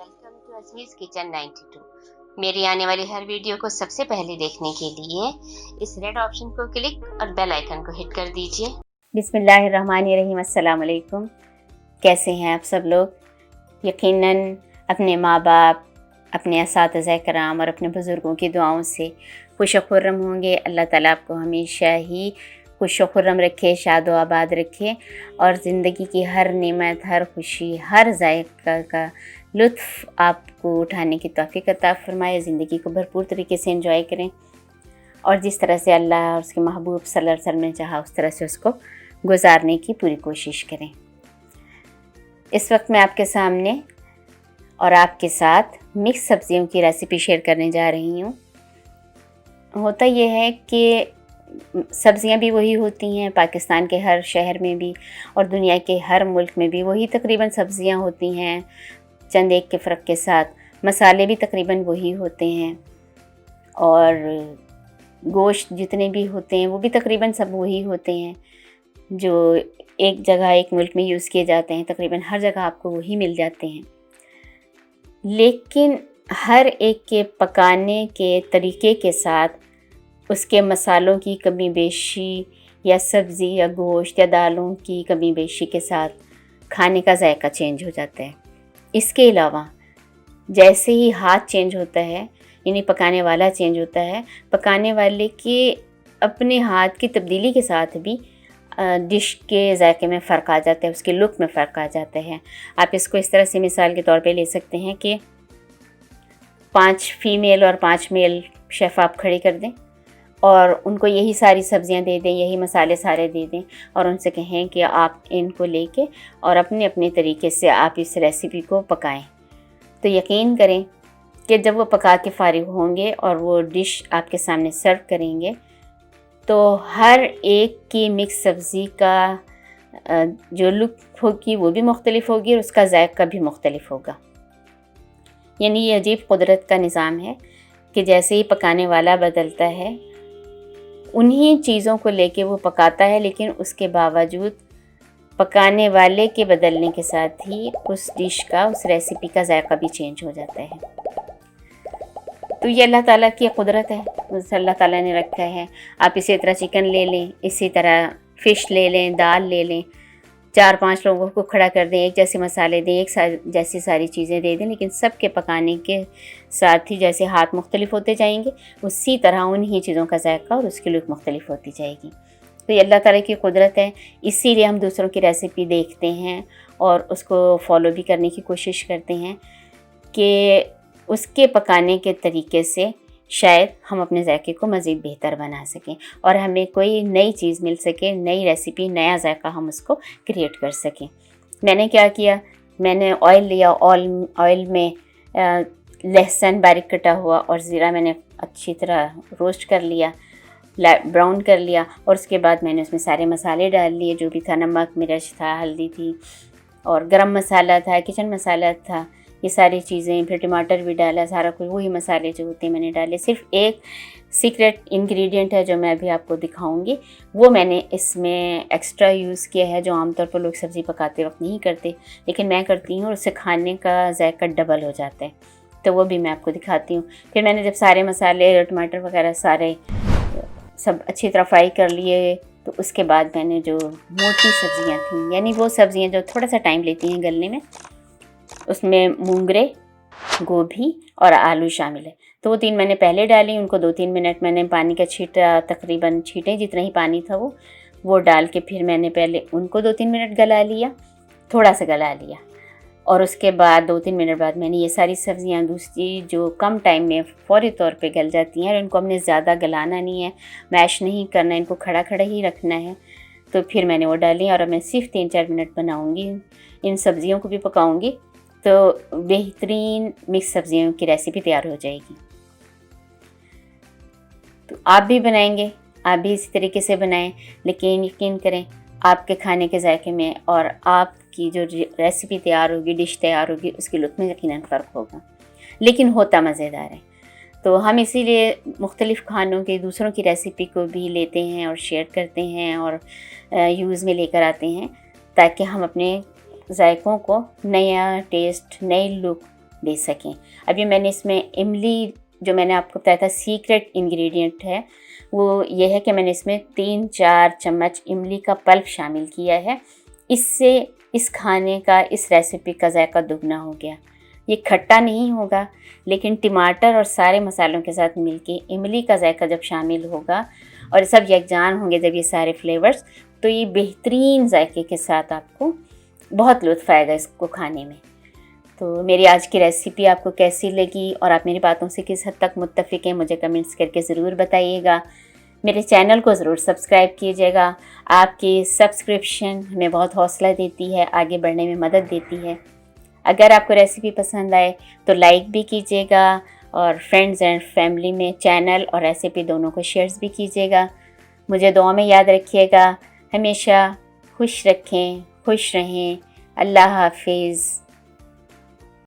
Welcome to अज़मीज़ kitchen 92। मेरी आने वाली हर वीडियो को सबसे पहले देखने के लिए इस रेड ऑप्शन को क्लिक और बेल आइकन को हिट कर दीजिए। बिस्मिल्लाहिर्रहमानिर्रहीम, अस्सलाम वालेकुम। कैसे हैं आप सब लोग? यकीनन अपने माँ बाप, अपने असातिज़ा कराम और अपने बुज़ुर्गों की दुआओं से खुश खुर्रम होंगे। अल्लाह ताला आपको हमेशा ही खुश खुर्रम रखे, शाद व आबाद रखे और ज़िंदगी की हर नेमत, हर खुशी, हर जायका का लुत्फ़ आपको उठाने की तौफ़ीक़ अता फ़रमाए। ज़िंदगी को भरपूर तरीके से एंजॉय करें और जिस तरह से अल्लाह और उसके महबूब सल्लल्लाहु अलैहि वसल्लम ने चाहा उस तरह से उसको गुजारने की पूरी कोशिश करें। इस वक्त मैं आपके सामने और आपके साथ मिक्स सब्ज़ियों की रेसिपी शेयर करने जा रही हूँ। होता यह है कि सब्ज़ियाँ भी वही होती हैं, पाकिस्तान के हर शहर में भी और दुनिया के हर मुल्क में भी वही तकरीबन सब्ज़ियाँ होती हैं, चंद एक के फ़र्क के साथ। मसाले भी तकरीबन वही होते हैं और गोश्त जितने भी होते हैं वो भी तकरीबन सब वही होते हैं जो एक जगह एक मुल्क में यूज़ किए जाते हैं। तकरीबन हर जगह आपको वही मिल जाते हैं, लेकिन हर एक के पकाने के तरीक़े के साथ उसके मसालों की कमी बेशी या सब्ज़ी या गोश्त या दालों की कमी बेशी के साथ खाने का जायका चेंज हो जाता है। इसके अलावा जैसे ही हाथ चेंज होता है, यानी पकाने वाला चेंज होता है, पकाने वाले के अपने हाथ की तब्दीली के साथ भी डिश के जायके में फ़र्क आ जाता है, उसके लुक में फ़र्क आ जाता है। आप इसको इस तरह से मिसाल के तौर पे ले सकते हैं कि 5 फीमेल और 5 मेल शेफ़ आप खड़े कर दें और उनको यही सारी सब्ज़ियां दे दें, यही मसाले सारे दे दें और उनसे कहें कि आप इनको लेके और अपने अपने तरीके से आप इस रेसिपी को पकाएं। तो यकीन करें कि जब वो पका के फ़ारिग होंगे और वो डिश आपके सामने सर्व करेंगे तो हर एक की मिक्स सब्ज़ी का जो लुक होगी वो भी मुख्तलिफ होगी और उसका जायका भी मुख्तलिफ होगा। यानी ये अजीब कुदरत का निज़ाम है कि जैसे ही पकाने वाला बदलता है उन्हीं चीज़ों को लेके वो पकाता है, लेकिन उसके बावजूद पकाने वाले के बदलने के साथ ही उस डिश का, उस रेसिपी का जायका भी चेंज हो जाता है। तो ये अल्लाह ताला की कुदरत है, अल्लाह ताला ने रखा है। आप इसी तरह चिकन ले लें, इसी तरह फ़िश ले लें, दाल ले लें, 4-5 लोगों को खड़ा कर दें, एक जैसे मसाले दें, एक जैसी सारी चीज़ें दे दें, लेकिन सब के पकाने के साथ ही जैसे हाथ मुख्तलिफ होते जाएंगे उसी तरह उन्हीं चीज़ों का जायका और उसकी लुक मुख्तलिफ होती जाएगी। तो ये अल्लाह ताला की कुदरत है, इसीलिए हम दूसरों की रेसिपी देखते हैं और उसको फॉलो भी करने की कोशिश करते हैं कि उसके पकाने के तरीके से शायद हम अपने जायके को मज़ीद बेहतर बना सकें और हमें कोई नई चीज़ मिल सके, नई रेसिपी, नया जायका हम उसको क्रिएट कर सकें। मैंने क्या किया, मैंने ऑयल लिया, ऑयल में लहसुन बारीक कटा हुआ और ज़ीरा मैंने अच्छी तरह रोस्ट कर लिया, ब्राउन कर लिया और उसके बाद मैंने उसमें सारे मसाले डाल लिए जो भी था। नमक, मिर्च था, हल्दी थी और गरम मसाला था, किचन मसाला था, ये सारी चीज़ें, फिर टमाटर भी डाला, सारा कुछ वही मसाले जो होते हैं मैंने डाले। सिर्फ एक सीक्रेट इंग्रेडिएंट है जो मैं अभी आपको दिखाऊंगी, वो मैंने इसमें एक्स्ट्रा यूज़ किया है जो आमतौर पर लोग सब्ज़ी पकाते वक्त नहीं करते, लेकिन मैं करती हूँ और उससे खाने का जायका डबल हो जाता है। तो वो भी मैं आपको दिखाती हूँ। फिर मैंने जब सारे मसाले, टमाटर वगैरह सारे सब अच्छी तरह फ्राई कर लिए तो उसके बाद मैंने जो मोटी सब्ज़ियाँ थी, यानी वो सब्ज़ियाँ जो थोड़ा सा टाइम लेती हैं गलने में, उसमें मूंगरे, गोभी और आलू शामिल है। तो वो 3 मैंने पहले डाली, उनको 2-3 मिनट मैंने पानी का छींटा, तकरीबन छींटे जितना ही पानी था वो डाल के फिर मैंने पहले उनको 2-3 मिनट गला लिया, थोड़ा सा गला लिया और उसके बाद 2-3 मिनट बाद मैंने ये सारी सब्ज़ियाँ दूसरी जो कम टाइम में फ़ौरी तौर पे गल जाती हैं और इनको हमने ज़्यादा गलाना नहीं है, मैश नहीं करना, इनको खड़ा खड़ा ही रखना है, तो फिर मैंने वो डाली और अब मैं सिर्फ 3-4 मिनट बनाऊँगी, इन सब्ज़ियों को भी पकाऊँगी तो बेहतरीन मिक्स सब्ज़ियों की रेसिपी तैयार हो जाएगी। तो आप भी बनाएंगे, आप भी इसी तरीके से बनाएं, लेकिन यकीन करें आपके खाने के जायके में और आपकी जो रेसिपी तैयार होगी, डिश तैयार होगी, उसकी लुक में यकीनन फ़र्क होगा, लेकिन होता मज़ेदार है। तो हम इसीलिए मुख्तलिफ़ खानों के दूसरों की रेसिपी को भी लेते हैं और शेयर करते हैं और यूज़ में लेकर आते हैं ताकि हम अपने जायकों को नया टेस्ट, नई लुक दे सकें। अभी मैंने इसमें इमली, जो मैंने आपको बताया था सीक्रेट इंग्रेडिएंट है, वो ये है कि मैंने इसमें 3-4 चम्मच इमली का पल्प शामिल किया है। इससे इस खाने का, इस रेसिपी का जायका दुगना हो गया। ये खट्टा नहीं होगा, लेकिन टमाटर और सारे मसालों के साथ मिलके इमली का जायका जब शामिल होगा और सब यकजान होंगे जब ये सारे फ्लेवर्स, तो ये बेहतरीन जायके के साथ आपको बहुत लुत्फ़ आएगा इसको खाने में। तो मेरी आज की रेसिपी आपको कैसी लगी और आप मेरी बातों से किस हद तक मुत्तफ़िक़ हैं, मुझे कमेंट्स करके ज़रूर बताइएगा। मेरे चैनल को ज़रूर सब्सक्राइब कीजिएगा। आपकी सब्सक्रिप्शन हमें बहुत हौसला देती है, आगे बढ़ने में मदद देती है। अगर आपको रेसिपी पसंद आए तो लाइक भी कीजिएगा और फ्रेंड्स एंड फैमिली में चैनल और रेसिपी दोनों को शेयर्स भी कीजिएगा। मुझे दुआ में याद रखिएगा। हमेशा खुश रखें, खुश रहें। अल्लाह हाफिज़।